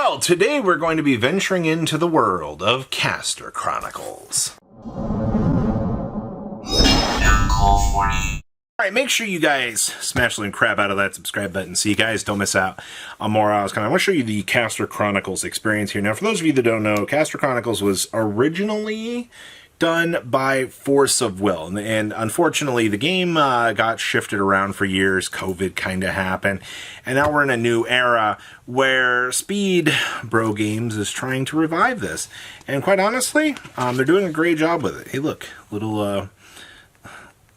Well, today we're going to be venturing into the world of Caster Chronicles. Alright, make sure you guys smash the crap out of that subscribe button so you guys don't miss out on more. I want to show you the Caster Chronicles experience here. Now, for those of you that don't know, Caster Chronicles was originally done by force of will, and unfortunately the game got shifted around for years. COVID kind of happened, and now we're in a new era where Speedrobos Games is trying to revive this, and quite honestly, they're doing a great job with it. Hey, look, little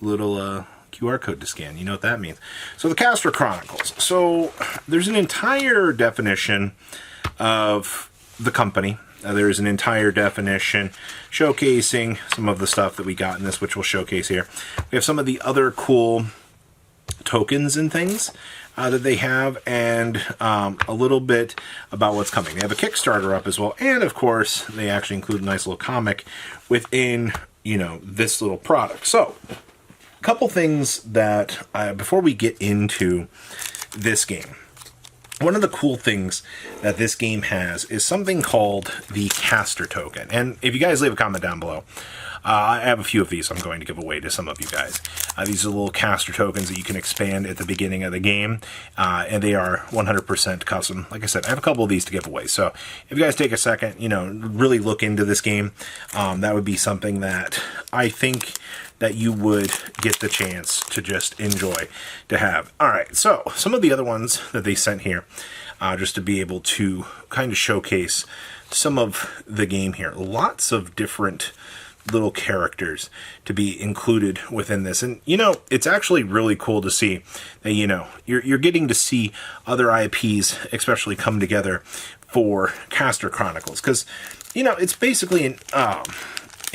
QR code to scan. You know what that means. So the Caster Chronicles. So there's an entire definition of the company. There's an entire definition showcasing some of the stuff that we got in this, which we'll showcase here. We have some of the other cool tokens and things that they have, and a little bit about what's coming. They have a Kickstarter up as well, and of course, they actually include a nice little comic within, you know, this little product. So, a couple things that, before we get into this game, one of the cool things that this game has is something called the Caster Token. And if you guys leave a comment down below, I have a few of these I'm going to give away to some of you guys. These are little Caster Tokens that you can expand at the beginning of the game, and they are 100% custom. Like I said, I have a couple of these to give away. So if you guys take a second, you know, really look into this game, that would be something that I think that you would get the chance to just enjoy to have. All right, so some of the other ones that they sent here, just to be able to kind of showcase some of the game here. Lots of different little characters to be included within this. And, you know, it's actually really cool to see that, you know, you're getting to see other IPs especially come together for Caster Chronicles. Because, you know, it's basically a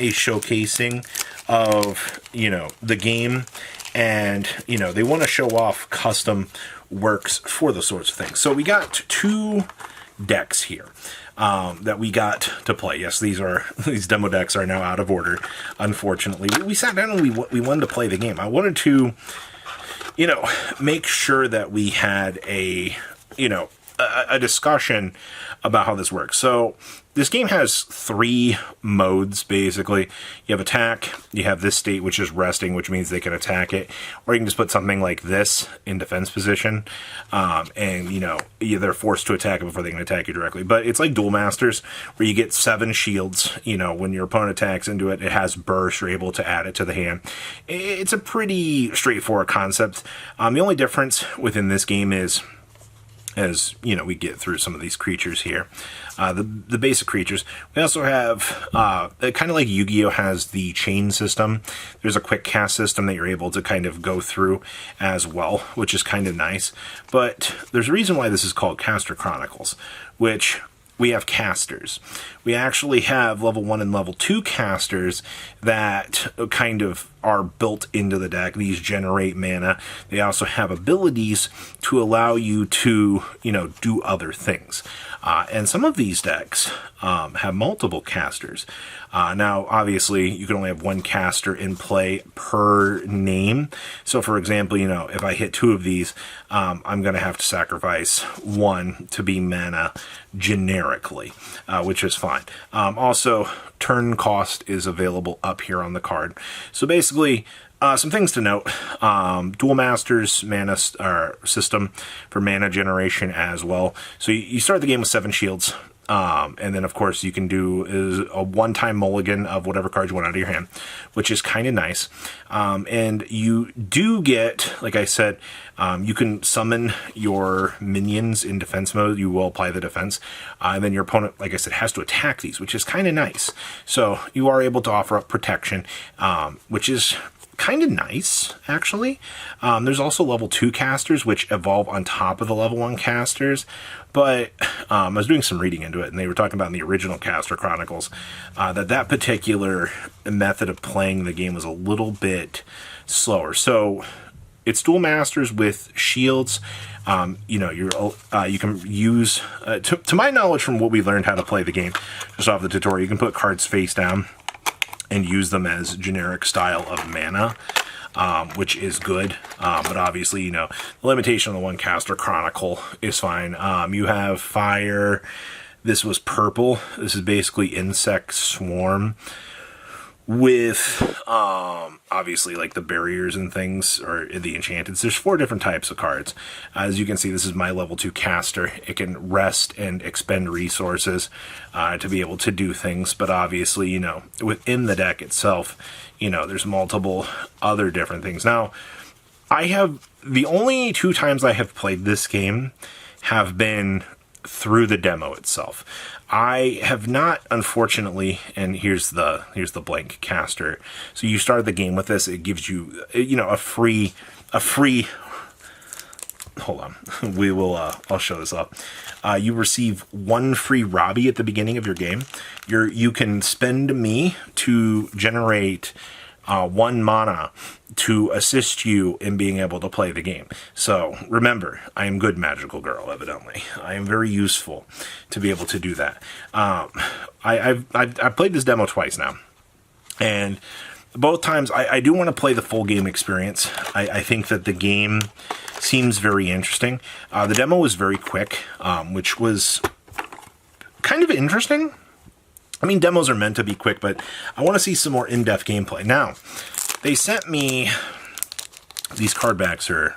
showcasing of, you know, the game, and, you know, they want to show off custom works for those sorts of things. So we got two decks here that we got to play. Yes, these demo decks are now out of order, unfortunately. We sat down and we wanted to play the game. I wanted to, you know, make sure that we had a, you know, a discussion about how this works. So this game has three modes, basically. You have attack, you have this state, which is resting, which means they can attack it, or you can just put something like this in defense position, and, you know, they're forced to attack it before they can attack you directly. But it's like Duel Masters, where you get 7 shields. You know, when your opponent attacks into it, it has burst, you're able to add it to the hand. It's a pretty straightforward concept. The only difference within this game is, as you know, we get through some of these creatures here, the basic creatures. We also have, kind of like Yu-Gi-Oh has the chain system. There's a quick cast system that you're able to kind of go through as well, which is kind of nice. But there's a reason why this is called Caster Chronicles, which we have casters. We actually have level 1 and level 2 casters that kind of are built into the deck. These generate mana. They also have abilities to allow you to, you know, do other things. And some of these decks have multiple casters. Now, obviously, you can only have one caster in play per name. So, for example, you know, if I hit 2 of these, I'm going to have to sacrifice 1 to be mana generically, which is fine. Also, turn cost is available up here on the card. So basically, some things to note. Duel Masters mana system for mana generation as well. So you start the game with 7 shields. And then, of course, you can do a one-time mulligan of whatever cards you want out of your hand, which is kind of nice. And you do get, like I said, you can summon your minions in defense mode. You will apply the defense. And then your opponent, like I said, has to attack these, which is kind of nice. So you are able to offer up protection, which is kind of nice, actually. There's also level 2 casters, which evolve on top of the level 1 casters. But I was doing some reading into it, and they were talking about in the original Caster Chronicles that particular method of playing the game was a little bit slower. So it's Duel Masters with shields. You know, you can use, to my knowledge from what we learned how to play the game, just off the tutorial, you can put cards face down and use them as generic style of mana. which is good. But obviously, you know, the limitation on the one Caster Chronicle is fine. You have fire. This was purple. This is basically Insect Swarm with obviously like the barriers and things, or the enchanteds. There's 4 different types of cards. As you can see, this is my level 2 caster. It can rest and expend resources to be able to do things, but obviously, you know, within the deck itself, you know, there's multiple other different things. Now, I have, the only 2 times I have played this game have been through the demo itself. I have not, unfortunately, and here's the blank caster. So you start the game with this. It gives you, you know, a free. Hold on, I'll show this up. You receive 1 free Robbie at the beginning of your game. You can spend me to generate 1 mana to assist you in being able to play the game. So remember, I am good magical girl, evidently. I am very useful to be able to do that. I've played this demo twice now, and both times I do want to play the full game experience. I think that the game seems very interesting. The demo was very quick, which was kind of interesting. I mean, demos are meant to be quick, but I want to see some more in-depth gameplay. Now, they sent me, these card backs are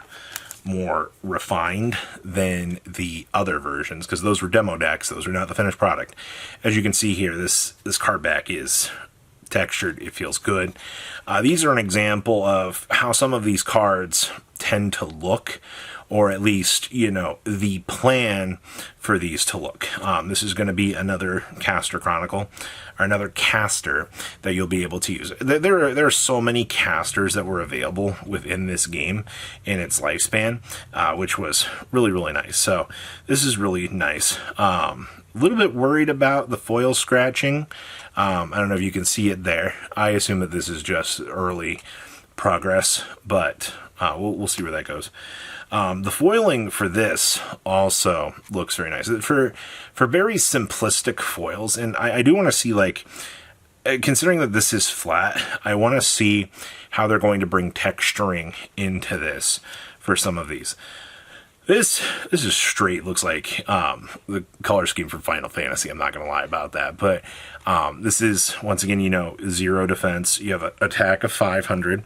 more refined than the other versions, because those were demo decks. Those are not the finished product. As you can see here, this card back is textured. It feels good. These are an example of how some of these cards tend to look, or at least, you know, the plan for these to look. This is going to be another Caster Chronicle, or another caster that you'll be able to use. There are so many casters that were available within this game in its lifespan, which was really, really nice. So this is really nice. A little bit worried about the foil scratching. I don't know if you can see it there. I assume that this is just early progress, but we'll see where that goes. The foiling for this also looks very nice. For very simplistic foils, and I do want to see, like, considering that this is flat, I want to see how they're going to bring texturing into this for some of these. This is straight, looks like the color scheme from Final Fantasy. I'm not going to lie about that. But this is, once again, you know, 0 defense. You have an attack of 500,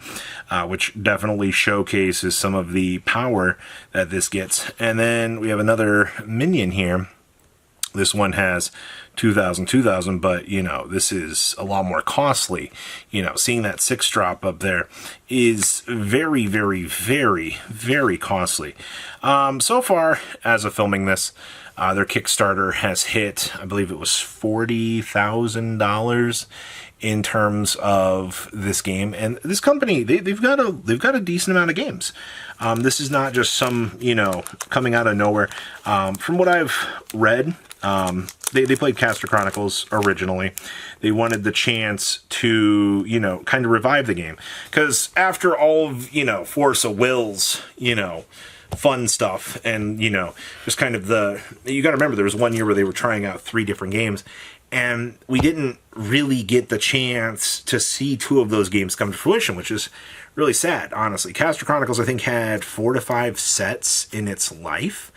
which definitely showcases some of the power that this gets. And then we have another minion here. This one has 2,000, but, you know, this is a lot more costly. You know, seeing that 6-drop up there is very, very, very, very costly. So far, as of filming this, their Kickstarter has hit, I believe it was $40,000 in terms of this game. And this company, they've got a decent amount of games. This is not just some, you know, coming out of nowhere. From what I've read, they played Caster Chronicles originally. They wanted the chance to, you know, kind of revive the game. Because after all of, you know, Force of Will's, you know, fun stuff, and, you know, just kind of you got to remember, there was one year where they were trying out 3 different games, and we didn't really get the chance to see 2 of those games come to fruition, which is really sad, honestly. Caster Chronicles, I think, had 4 to 5 sets in its life,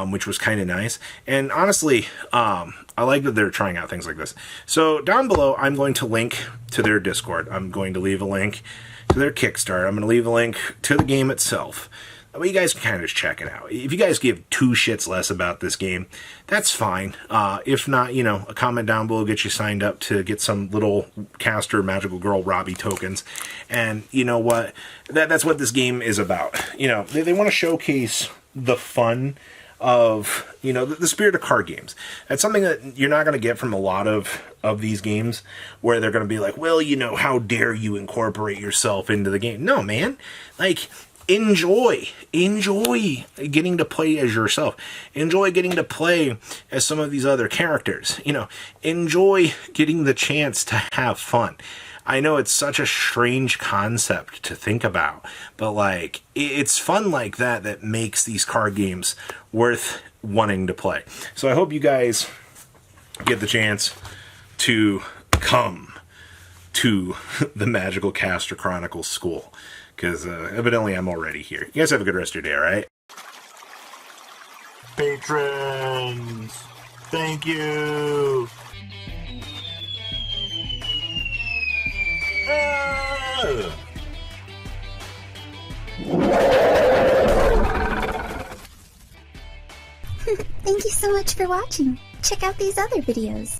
which was kind of nice. And honestly, I like that they're trying out things like this. So down below, I'm going to link to their Discord. I'm going to leave a link to their Kickstarter. I'm going to leave a link to the game itself. Well, you guys can kind of just check it out. If you guys give 2 shits less about this game, that's fine. If not, you know, a comment down below, get you signed up to get some little caster magical girl Robbie tokens. And you know what? That's what this game is about. You know, they want to showcase the fun of, you know, the spirit of card games. That's something that you're not going to get from a lot of these games, where they're going to be like, well, you know, how dare you incorporate yourself into the game? No, man. Like, enjoy getting to play as yourself. Enjoy getting to play as some of these other characters. You know, enjoy getting the chance to have fun. I know it's such a strange concept to think about, but, like, it's fun like that makes these card games worth wanting to play. So I hope you guys get the chance to come to the Magical Caster Chronicles School, because evidently I'm already here. You guys have a good rest of your day, all right? Patrons! Thank you! Thank you so much for watching. Check out these other videos.